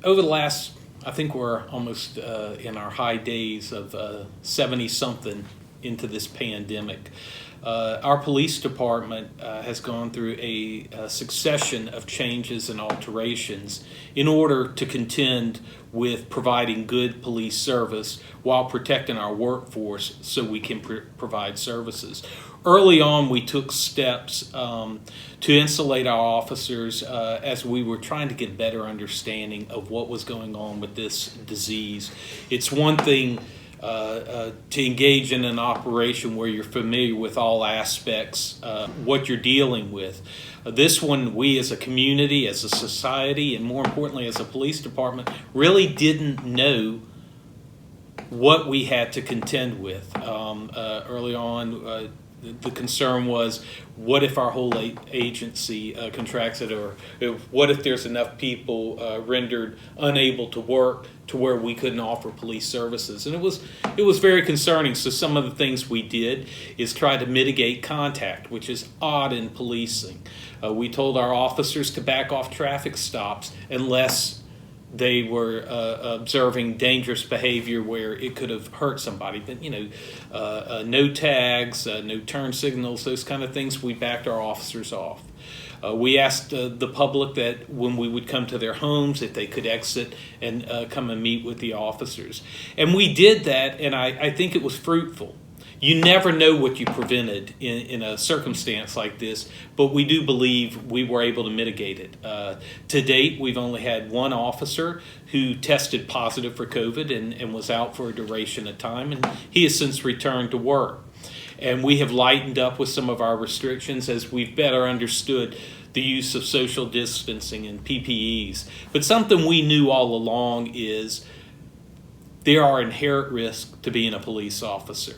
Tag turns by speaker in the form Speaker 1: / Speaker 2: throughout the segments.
Speaker 1: over the last, I think we're almost in our high days of 70-something into this pandemic. Our police department has gone through a succession of changes and alterations in order to contend with providing good police service while protecting our workforce so we can provide services. Early on, we took steps to insulate our officers as we were trying to get better understanding of what was going on with this disease. It's one thing to engage in an operation where you're familiar with all aspects, what you're dealing with. This one, we as a community, as a society, and more importantly as a police department, really didn't know what we had to contend with. Early on, the concern was, what if our whole agency contracts it, or what if there's enough people rendered unable to work to where we couldn't offer police services? And it was very concerning. So some of the things we did is try to mitigate contact, which is odd in policing. We told our officers to back off traffic stops unless they were observing dangerous behavior where it could have hurt somebody. But, no tags, no turn signals, those kind of things, we backed our officers off. We asked the public that when we would come to their homes, if they could exit and come and meet with the officers. And we did that, and I think it was fruitful. You never know what you prevented in a circumstance like this, but we do believe we were able to mitigate it. To date, we've only had one officer who tested positive for COVID and was out for a duration of time, and he has since returned to work. And we have lightened up with some of our restrictions as we've better understood the use of social distancing and PPEs. But something we knew all along is there are inherent risks to being a police officer.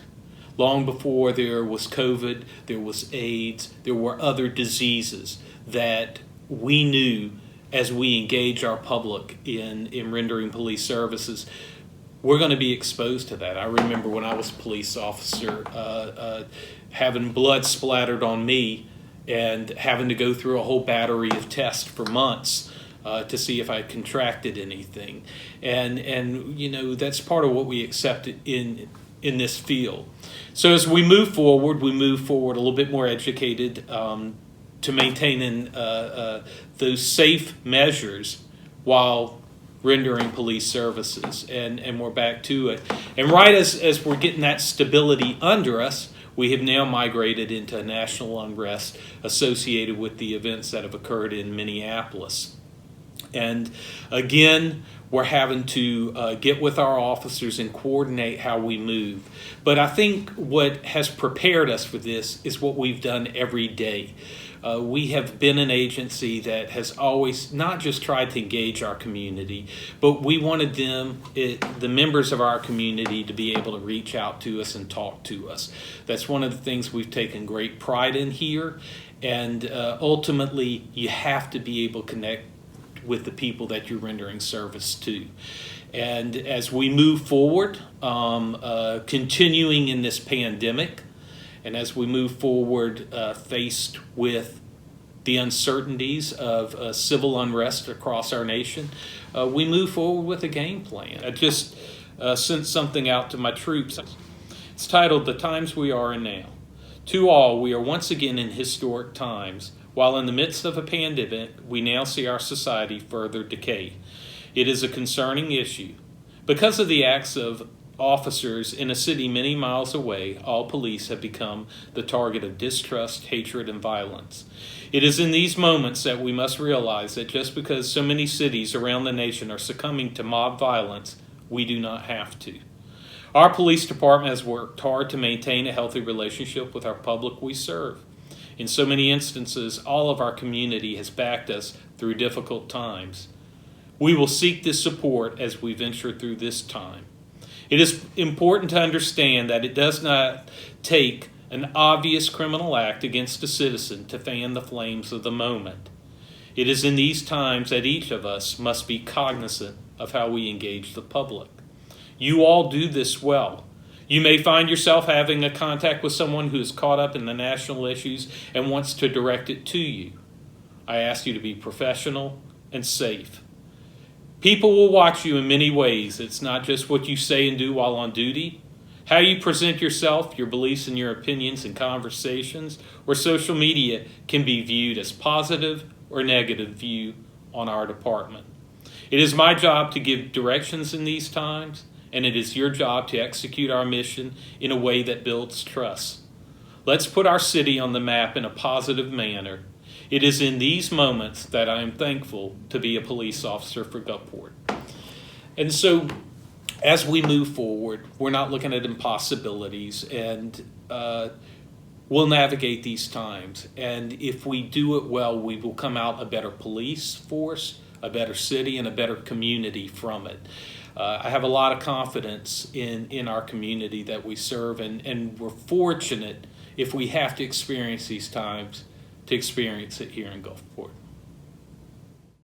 Speaker 1: Long before there was COVID, there was AIDS, there were other diseases that we knew as we engage our public in rendering police services, we're going to be exposed to that. I remember when I was a police officer having blood splattered on me and having to go through a whole battery of tests for months to see if I contracted anything. And that's part of what we accepted in this field. So as we move forward a little bit more educated to maintaining those safe measures while rendering police services. And we're back to it. And right as we're getting that stability under us, we have now migrated into national unrest associated with the events that have occurred in Minneapolis. And again, we're having to get with our officers and coordinate how we move. But I think what has prepared us for this is what we've done every day. We have been an agency that has always not just tried to engage our community, but we wanted the members of our community, to be able to reach out to us and talk to us. That's one of the things we've taken great pride in here. And ultimately, you have to be able to connect with the people that you're rendering service to. And as we move forward, continuing in this pandemic, and as we move forward faced with the uncertainties of civil unrest across our nation, we move forward with a game plan. I just sent something out to my troops. It's titled, "The Times We Are In Now." To all, we are once again in historic times. While in the midst of a pandemic, we now see our society further decay. It is a concerning issue. Because of the acts of officers in a city many miles away, all police have become the target of distrust, hatred, and violence. It is in these moments that we must realize that just because so many cities around the nation are succumbing to mob violence, we do not have to. Our police department has worked hard to maintain a healthy relationship with our public we serve. In so many instances, all of our community has backed us through difficult times. We will seek this support as we venture through this time. It is important to understand that it does not take an obvious criminal act against a citizen to fan the flames of the moment. It is in these times that each of us must be cognizant of how we engage the public. You all do this well. You may find yourself having a contact with someone who is caught up in the national issues and wants to direct it to you. I ask you to be professional and safe. People will watch you in many ways. It's not just what you say and do while on duty. How you present yourself, your beliefs and your opinions in conversations or social media can be viewed as positive or negative view on our department. It is my job to give directions in these times, and it is your job to execute our mission in a way that builds trust. Let's put our city on the map in a positive manner. It is in these moments that I am thankful to be a police officer for Gulfport. And so, as we move forward, we're not looking at impossibilities, and we'll navigate these times. And if we do it well, we will come out a better police force, a better city, and a better community from it. I have a lot of confidence in our community that we serve, and we're fortunate if we have to experience these times to experience it here in Gulfport.